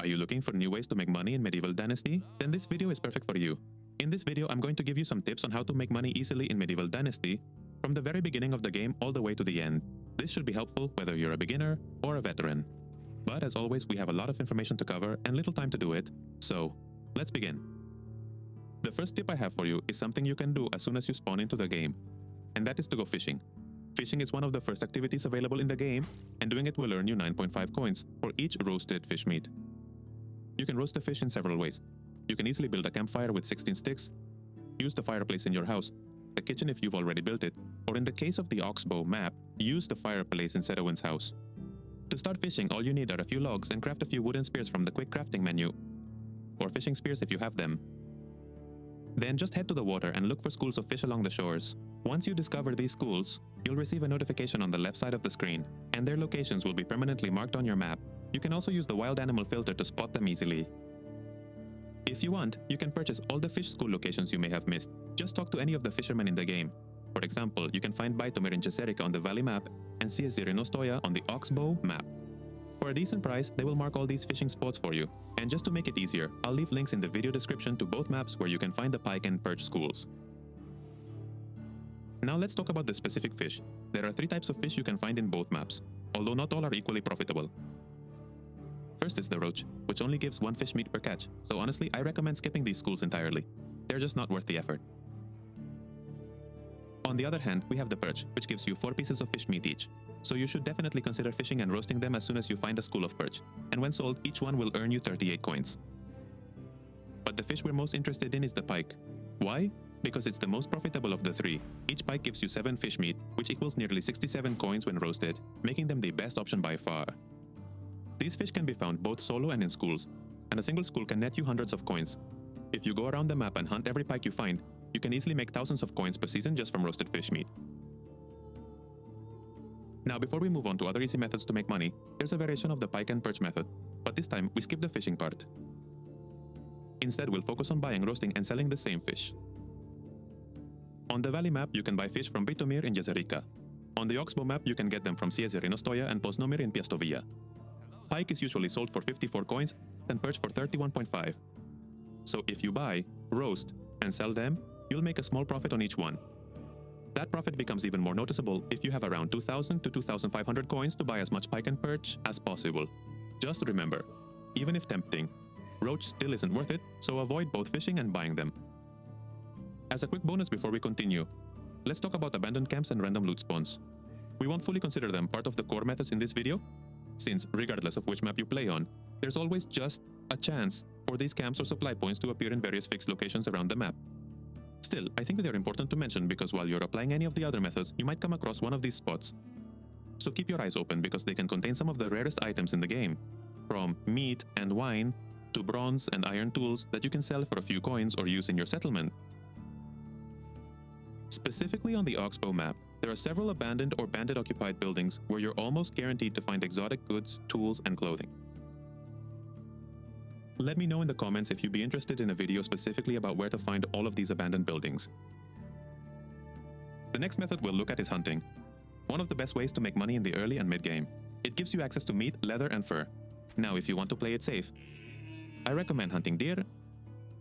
Are you looking for new ways to make money in Medieval Dynasty? Then this video is perfect for you. In this video, I'm going to give you some tips on how to make money easily in Medieval Dynasty from the very beginning of the game all the way to the end. This should be helpful whether you're a beginner or a veteran. But as always, we have a lot of information to cover and little time to do it, so let's begin. The first tip I have for you is something you can do as soon as you spawn into the game, and that is to go fishing. Fishing is one of the first activities available in the game, and doing it will earn you 9.5 coins for each roasted fish meat. You can roast the fish in several ways. You can easily build a campfire with 16 sticks, use the fireplace in your house, the kitchen if you've already built it, or in the case of the Oxbow map, use the fireplace in Sedowin's house. To start fishing, all you need are a few logs and craft a few wooden spears from the quick crafting menu, or fishing spears if you have them. Then just head to the water and look for schools of fish along the shores. Once you discover these schools, you'll receive a notification on the left side of the screen, and their locations will be permanently marked on your map. You can also use the wild animal filter to spot them easily. If you want, you can purchase all the fish school locations you may have missed. Just talk to any of the fishermen in the game. For example, you can find Bitomir in Jezerica on the Valley map and Siezir in Ostoya on the Oxbow map. For a decent price, they will mark all these fishing spots for you. And just to make it easier, I'll leave links in the video description to both maps where you can find the Pike and Perch schools. Now let's talk about the specific fish. There are 3 types of fish you can find in both maps, although not all are equally profitable. First is the roach, which only gives 1 fish meat per catch, so honestly I recommend skipping these schools entirely. They're just not worth the effort. On the other hand, we have the perch, which gives you 4 pieces of fish meat each, so you should definitely consider fishing and roasting them as soon as you find a school of perch, and when sold, each one will earn you 38 coins. But the fish we're most interested in is the pike. Why? Because it's the most profitable of the 3. Each pike gives you 7 fish meat, which equals nearly 67 coins when roasted, making them the best option by far. These fish can be found both solo and in schools, and a single school can net you hundreds of coins. If you go around the map and hunt every pike you find, you can easily make thousands of coins per season just from roasted fish meat. Now before we move on to other easy methods to make money, there's a variation of the pike and perch method, but this time we skip the fishing part. Instead, we'll focus on buying, roasting, and selling the same fish. On the Valley map, you can buy fish from Bitomir in Jezerica. On the Oxbow map, you can get them from Siezir in Ostoya and Posnomir in Piastovia. Pike is usually sold for 54 coins and perch for 31.5. So if you buy, roast, and sell them, you'll make a small profit on each one. That profit becomes even more noticeable if you have around 2,000 to 2,500 coins to buy as much pike and perch as possible. Just remember, even if tempting, roach still isn't worth it, so avoid both fishing and buying them. As a quick bonus before we continue, let's talk about abandoned camps and random loot spawns. We won't fully consider them part of the core methods in this video, since regardless of which map you play on, there's always just a chance for these camps or supply points to appear in various fixed locations around the map. Still, I think they're important to mention because while you're applying any of the other methods, you might come across one of these spots. So keep your eyes open because they can contain some of the rarest items in the game, from meat and wine to bronze and iron tools that you can sell for a few coins or use in your settlement. Specifically on the Oxbow map, there are several abandoned or bandit-occupied buildings where you're almost guaranteed to find exotic goods, tools, and clothing. Let me know in the comments if you'd be interested in a video specifically about where to find all of these abandoned buildings. The next method we'll look at is hunting. One of the best ways to make money in the early and mid-game. It gives you access to meat, leather, and fur. Now if you want to play it safe, I recommend hunting deer,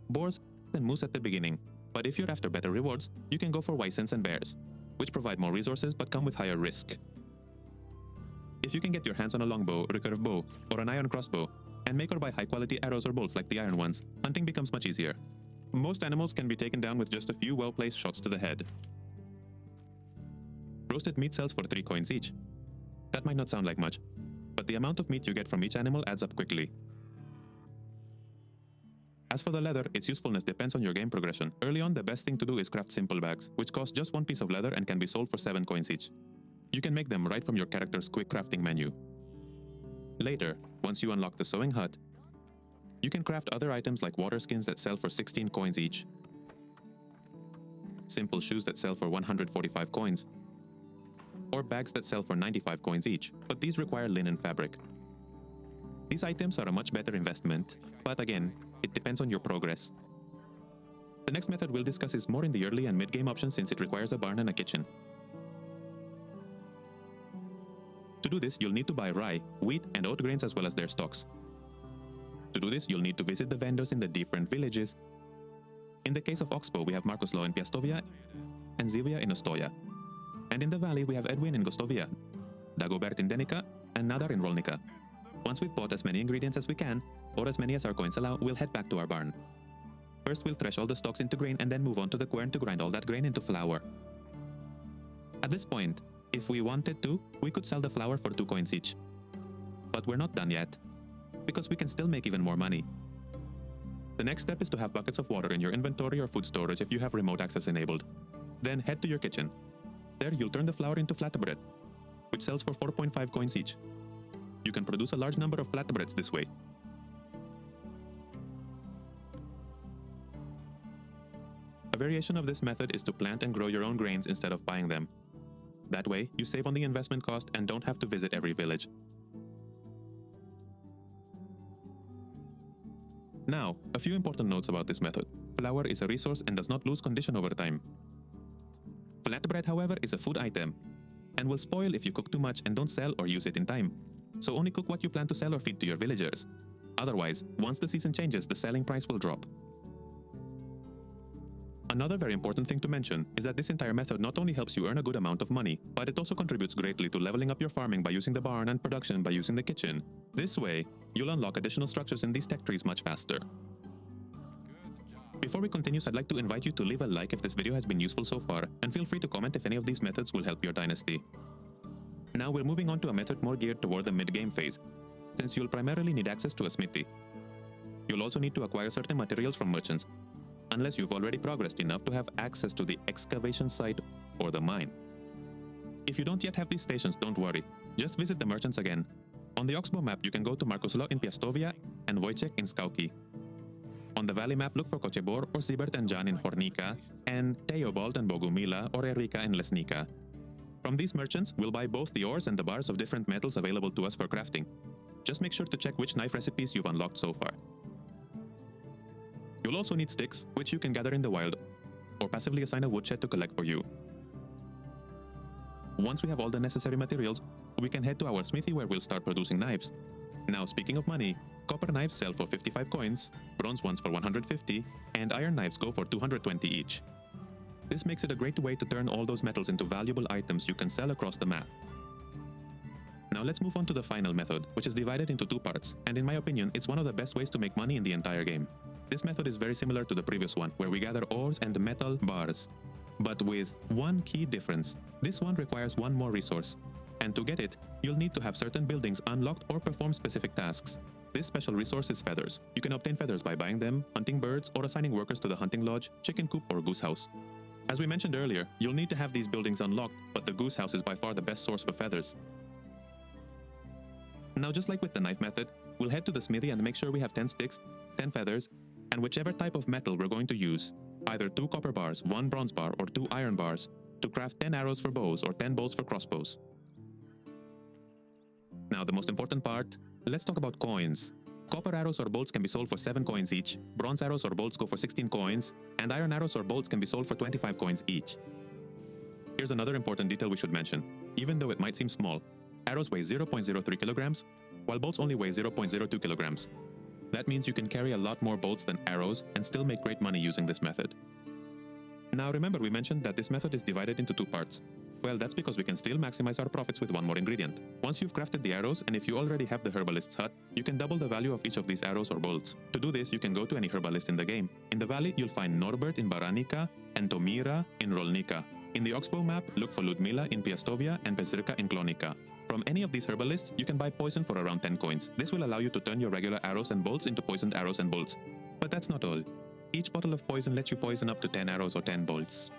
boars, and moose at the beginning. But if you're after better rewards, you can go for wisents and bears, which provide more resources but come with higher risk. If you can get your hands on a longbow, recurve bow, or an iron crossbow, and make or buy high-quality arrows or bolts like the iron ones, hunting becomes much easier. Most animals can be taken down with just a few well-placed shots to the head. Roasted meat sells for 3 coins each. That might not sound like much, but the amount of meat you get from each animal adds up quickly. As for the leather, its usefulness depends on your game progression. Early on, the best thing to do is craft simple bags, which cost just 1 piece of leather and can be sold for 7 coins each. You can make them right from your character's quick crafting menu. Later, once you unlock the sewing hut, you can craft other items like water skins that sell for 16 coins each, simple shoes that sell for 145 coins, or bags that sell for 95 coins each, but these require linen fabric. These items are a much better investment, but again, it depends on your progress. The next method we'll discuss is more in the early and mid-game options since it requires a barn and a kitchen. To do this, you'll need to buy rye, wheat, and oat grains as well as their stalks. To do this, you'll need to visit the vendors in the different villages. In the case of Oxbow, we have Marcoslo in Piastovia and Zivia in Ostoia. And in the valley, we have Edwin in Gostovia, Dagobert in Denica, and Nadar in Rolnica. Once we've bought as many ingredients as we can, or as many as our coins allow, we'll head back to our barn. First, we'll thresh all the stalks into grain and then move on to the quern to grind all that grain into flour. At this point, if we wanted to, we could sell the flour for 2 coins each. But we're not done yet, because we can still make even more money. The next step is to have buckets of water in your inventory or food storage if you have remote access enabled. Then head to your kitchen. There you'll turn the flour into flatbread, which sells for 4.5 coins each. You can produce a large number of flatbreads this way. A variation of this method is to plant and grow your own grains instead of buying them. That way, you save on the investment cost and don't have to visit every village. Now, a few important notes about this method. Flour is a resource and does not lose condition over time. Flatbread, however, is a food item and will spoil if you cook too much and don't sell or use it in time. So only cook what you plan to sell or feed to your villagers. Otherwise, once the season changes, the selling price will drop. Another very important thing to mention is that this entire method not only helps you earn a good amount of money, but it also contributes greatly to leveling up your farming by using the barn and production by using the kitchen. This way, you'll unlock additional structures in these tech trees much faster. Before we continue, I'd like to invite you to leave a like if this video has been useful so far, and feel free to comment if any of these methods will help your dynasty. Now we're moving on to a method more geared toward the mid-game phase, since you'll primarily need access to a smithy. You'll also need to acquire certain materials from merchants, unless you've already progressed enough to have access to the excavation site or the mine. If you don't yet have these stations, don't worry. Just visit the merchants again. On the Oxbow map, you can go to Marcoslo in Piastovia and Wojciech in Skauki. On the Valley map, look for Kochebor or Zibert and Jan in Hornica, and Teobald and Bogumila or Erika in Lesnica. From these merchants, we'll buy both the ores and the bars of different metals available to us for crafting. Just make sure to check which knife recipes you've unlocked so far. You'll also need sticks, which you can gather in the wild, or passively assign a woodshed to collect for you. Once we have all the necessary materials, we can head to our smithy where we'll start producing knives. Now, speaking of money, copper knives sell for 55 coins, bronze ones for 150, and iron knives go for 220 each. This makes it a great way to turn all those metals into valuable items you can sell across the map. Now let's move on to the final method, which is divided into 2 parts, and in my opinion, it's one of the best ways to make money in the entire game. This method is very similar to the previous one, where we gather ores and metal bars, but with one key difference. This one requires one more resource, and to get it, you'll need to have certain buildings unlocked or perform specific tasks. This special resource is feathers. You can obtain feathers by buying them, hunting birds, or assigning workers to the hunting lodge, chicken coop, or goose house. As we mentioned earlier, you'll need to have these buildings unlocked, but the goose house is by far the best source for feathers. Now, just like with the knife method, we'll head to the smithy and make sure we have 10 sticks, 10 feathers, and whichever type of metal we're going to use, either 2 copper bars, 1 bronze bar, or 2 iron bars, to craft 10 arrows for bows or 10 bolts for crossbows. Now, the most important part, let's talk about coins. Copper arrows or bolts can be sold for 7 coins each, bronze arrows or bolts go for 16 coins, and iron arrows or bolts can be sold for 25 coins each. Here's another important detail we should mention. Even though it might seem small, arrows weigh 0.03 kilograms, while bolts only weigh 0.02 kilograms. That means you can carry a lot more bolts than arrows and still make great money using this method. Now remember, we mentioned that this method is divided into 2 parts. Well, that's because we can still maximize our profits with one more ingredient. Once you've crafted the arrows, and if you already have the herbalist's hut, you can double the value of each of these arrows or bolts. To do this, you can go to any herbalist in the game. In the valley, you'll find Norbert in Baranica and Tomira in Rolnica. In the Oxbow map, look for Ludmila in Piastovia and Bezirka in Klonika. From any of these herbalists, you can buy poison for around 10 coins. This will allow you to turn your regular arrows and bolts into poisoned arrows and bolts. But that's not all. Each bottle of poison lets you poison up to 10 arrows or 10 bolts.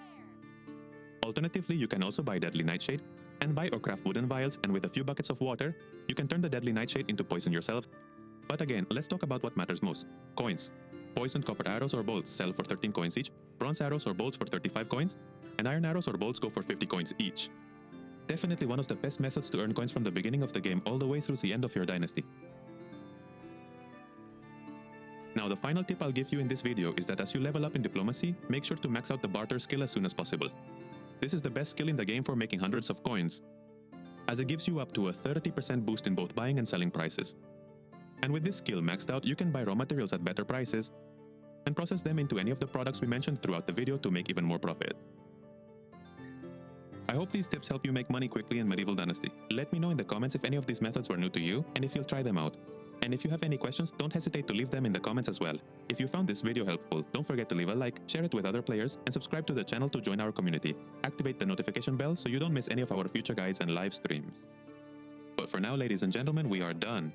Alternatively, you can also buy deadly nightshade and buy or craft wooden vials, and with a few buckets of water, you can turn the deadly nightshade into poison yourself. But again, let's talk about what matters most. Coins. Poisoned copper arrows or bolts sell for 13 coins each, bronze arrows or bolts for 35 coins, and iron arrows or bolts go for 50 coins each. Definitely one of the best methods to earn coins from the beginning of the game all the way through the end of your dynasty. Now, the final tip I'll give you in this video is that as you level up in diplomacy, make sure to max out the barter skill as soon as possible. This is the best skill in the game for making hundreds of coins, as it gives you up to a 30% boost in both buying and selling prices. And with this skill maxed out, you can buy raw materials at better prices and process them into any of the products we mentioned throughout the video to make even more profit. I hope these tips help you make money quickly in Medieval Dynasty. Let me know in the comments if any of these methods were new to you and if you'll try them out. And if you have any questions, don't hesitate to leave them in the comments as well. If you found this video helpful, don't forget to leave a like, share it with other players, and subscribe to the channel to join our community. Activate the notification bell so you don't miss any of our future guides and live streams. But for now, ladies and gentlemen, we are done.